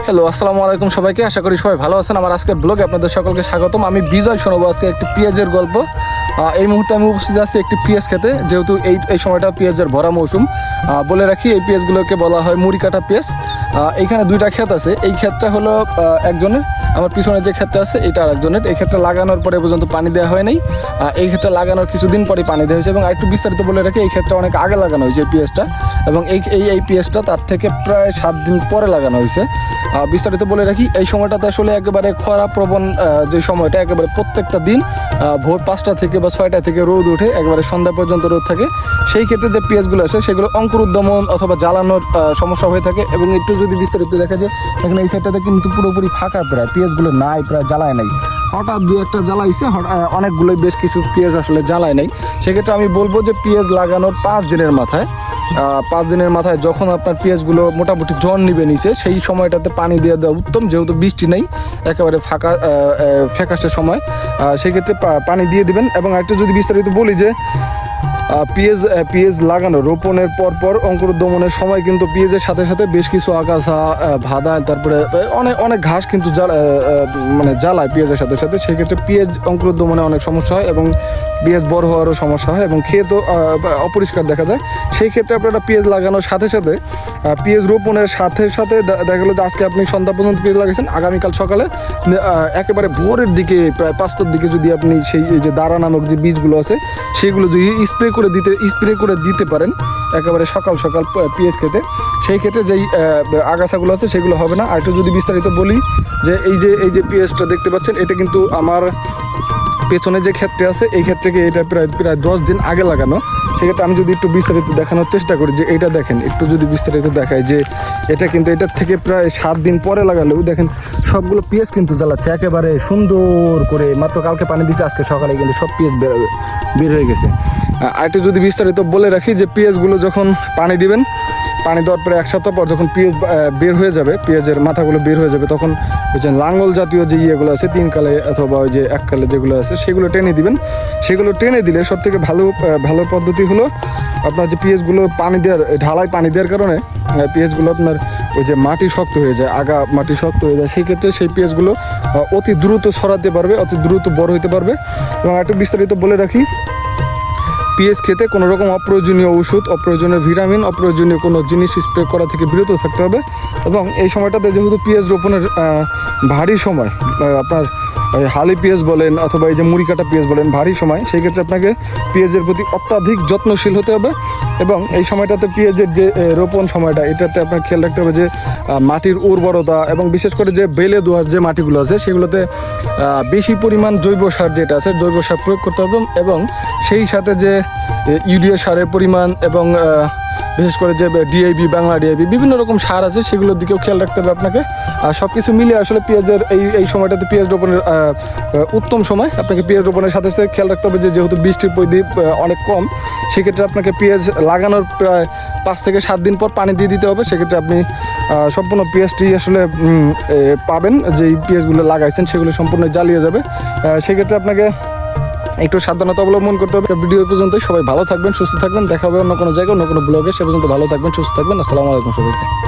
Hello, আসসালামু আলাইকুম সবাইকে। আশা করি সবাই ভালো আছেন। আমার আজকের ব্লগে আপনাদের সকলকে স্বাগতম। আমি বিজয় শোনাবো আজকে একটি পেঁয়াজের গল্প। এই মুহূর্তে আমি উপস্থিত আছি একটি পেঁয়াজ খেতে, যেহেতু এই সময়টা পেঁয়াজের ভরা মৌসুম। বলে রাখি, এই পেঁয়াজগুলোকে বলা হয় মুড়ি কাটা পেঁয়াজ। এইখানে দুইটা ক্ষেত আছে। এই ক্ষেতটা হলো একজনের, আমার পিছনে যে ক্ষেতটা আছে এটা আরেকজনের। এই ক্ষেতটা লাগানোর পরে পর্যন্ত পানি দেওয়া হয় নাই। এই ক্ষেতটা লাগানোর কিছুদিন পরে পানি দেওয়া হয়েছে। এবং আরেকটু বিস্তারিত বলে রাখি, এই ক্ষেতটা অনেক আগে লাগানো হয়েছে এই পেঁয়াজটা, এবং এই পেঁয়াজটা তার থেকে প্রায় 7 দিন পরে লাগানো হয়েছে। বিস্তারিত বলে রাখি, এই সময়টাতে আসলে একেবারে খরা প্রবণ যে সময়টা, একেবারে প্রত্যেকটা দিন ভোর 5টা থেকে বা 6টা থেকে রোদ ওঠে, একেবারে সন্ধ্যা পর্যন্ত রোদ থাকে। সেই ক্ষেত্রে যে পেঁয়াজগুলো আছে সেগুলো অঙ্কুরোদ্গমন অথবা জ্বালানোর সমস্যা হয়ে থাকে। এবং একটু যদি বিস্তারিত দেখা যায়, এখানে এই সাইডটাতে কিন্তু পুরোপুরি ফাঁকা, প্রায় পেঁয়াজগুলো নাই, প্রায় জ্বালায় নাই। হঠাৎ দু একটা জ্বালাইছে, অনেকগুলোই বেশ কিছু পেঁয়াজ আসলে জ্বালায় নাই। সেক্ষেত্রে আমি বলবো যে পেঁয়াজ লাগানোর 5 দিনের মাথায় 5 দিনের মাথায় যখন আপনার পেঁয়াজগুলো মোটামুটি জন নিবে নিচে, সেই সময়টাতে পানি দিয়ে দেওয়া উত্তম, যেহেতু বৃষ্টি নেই, একেবারে ফ্যাকাশে সময়। সেক্ষেত্রে পানি দিয়ে দিবেন। এবং আরেকটু যদি বিস্তারিত বলি যে পেঁয়াজ লাগানো রোপণের পর অঙ্কুরোদ্গমনের সময় কিন্তু পেঁয়াজের সাথে সাথে বেশ কিছু আগাছা, ভাদাল, তারপরে অনেক ঘাস কিন্তু জ্বালায় পেঁয়াজের সাথে সাথে। সেক্ষেত্রে পেঁয়াজ অঙ্কুরোদ্গমনে অনেক সমস্যা হয় এবং পেঁয়াজ বড় হওয়ারও সমস্যা হয় এবং খেতেও অপরিষ্কার দেখা যায়। সেই ক্ষেত্রে আপনারা পেঁয়াজ লাগানোর সাথে সাথে, পেঁয়াজ রোপণের সাথে সাথে দেখা গেলো যে আজকে আপনি সন্ধ্যা পর্যন্ত পেঁয়াজ লাগাইছেন, আগামীকাল সকালে একেবারে ভোরের দিকে প্রায় 5টার দিকে যদি আপনি সেই যে দাঁড়া নামক যে বীজগুলো আছে সেগুলো যদি স্প্রে করে দিতে পারেন একেবারে সকাল পেঁয়াজ খেতে, সেই ক্ষেত্রে যেই আগাছাগুলো আছে সেগুলো হবে না। আর একটু যদি বিস্তারিত বলি যে এই যে পেঁয়াজটা দেখতে পাচ্ছেন, এটা কিন্তু আমার পেছনে যে ক্ষেত্রে আছে এই ক্ষেত্রে এটা প্রায় 10 দিন আগে লাগানো। সেক্ষেত্রে আমি যদি একটু বিস্তারিত দেখানোর চেষ্টা করি যে এইটা দেখেন, একটু যদি বিস্তারিত দেখায় যে এটা কিন্তু এটার থেকে প্রায় 7 দিন পরে লাগালেও দেখেন সবগুলো পেঁয়াজ কিন্তু জ্বালাচ্ছে একেবারে সুন্দর করে। মাত্র কালকে পানি দিচ্ছে, আজকে সকালে কিন্তু সব পেঁয়াজ বের হয়ে গেছে। আরেকটু যদি বিস্তারিত বলে রাখি যে পেঁয়াজগুলো যখন পানি দিবেন, পানি দেওয়ার পরে 1 সপ্তাহ পর যখন পেঁয়াজ বের হয়ে যাবে, পেঁয়াজের মাথাগুলো বের হয়ে যাবে, তখন ওই যে লাঙ্গল জাতীয় যে ইয়েগুলো আছে 3 কালে অথবা ওই যে 1 কালে যেগুলো আছে সেগুলো টেনে দিবেন। সেগুলো টেনে দিলে সবথেকে ভালো পদ্ধতি হলো আপনার যে পেঁয়াজগুলো ঢালাই পানি দেওয়ার কারণে পেঁয়াজগুলো আপনার ওই যে মাটি শক্ত হয়ে যায়, মাটি শক্ত হয়ে যায়। সেই ক্ষেত্রে সেই পেঁয়াজগুলো অতি দ্রুত ছড়াতে পারবে, অতি দ্রুত বড় হইতে পারবে। এবং একটু বিস্তারিত বলে রাখি, পেঁয়াজ খেতে কোনো রকম অপ্রয়োজনীয় ওষুধ, অপ্রয়োজনীয় ভিটামিন, অপ্রয়োজনীয় কোনো জিনিস স্প্রে করা থেকে বিরত থাকতে হবে। এবং এই সময়টাতে যেহেতু পেঁয়াজ রোপণের ভারী সময়, আপনার হালি পেঁয়াজ বলেন অথবা এই যে মুড়ি কাটা পেঁয়াজ বলেন, ভারী সময়, সেই ক্ষেত্রে আপনাকে পেঁয়াজের প্রতি অত্যাধিক যত্নশীল হতে হবে। এবং এই সময়টাতে পেঁয়াজের যে রোপণ সময়টা, এটাতে আপনার খেয়াল রাখতে হবে যে মাটির উর্বরতা এবং বিশেষ করে যে বেলে দোআঁশ যে মাটিগুলো আছে সেগুলোতে বেশি পরিমাণ জৈব সার যেটা আছে, জৈব সার প্রয়োগ করতে হবে। এবং সেই সাথে যে ইউরিয়া সারের পরিমাণ এবং বিশেষ করে যে ডিআইবি, বাংলা ডিআইবি, বিভিন্ন রকম সার আছে সেগুলোর দিকেও খেয়াল রাখতে হবে আপনাকে। সব কিছু মিলিয়ে আসলে পেঁয়াজের এই সময়টাতে পেঁয়াজ রোপণের উত্তম সময়। আপনাকে পেঁয়াজ রোপণের সাথে সাথে খেয়াল রাখতে হবে যে যেহেতু বৃষ্টির পরিধি অনেক কম, সেক্ষেত্রে আপনাকে পেঁয়াজ লাগানোর প্রায় 5 থেকে 7 দিন পর পানি দিয়ে দিতে হবে। সেক্ষেত্রে আপনি সম্পূর্ণ পেঁয়াজটি আসলে পাবেন, যেই পেঁয়াজগুলো লাগাইছেন সেগুলো সম্পূর্ণ জ্বালিয়ে যাবে। সেক্ষেত্রে আপনাকে একটু সাবধানতা অবলম্বন করতে হবে। ভিডিও পর্যন্ত সবাই ভালো থাকবেন, সুস্থ থাকবেন। দেখা হবে অন্য কোনো জায়গায়, অন্য কোনো ব্লগে। সে পর্যন্ত ভালো থাকবেন, সুস্থ থাকবেন। আসসালামু আলাইকুম সবাইকে।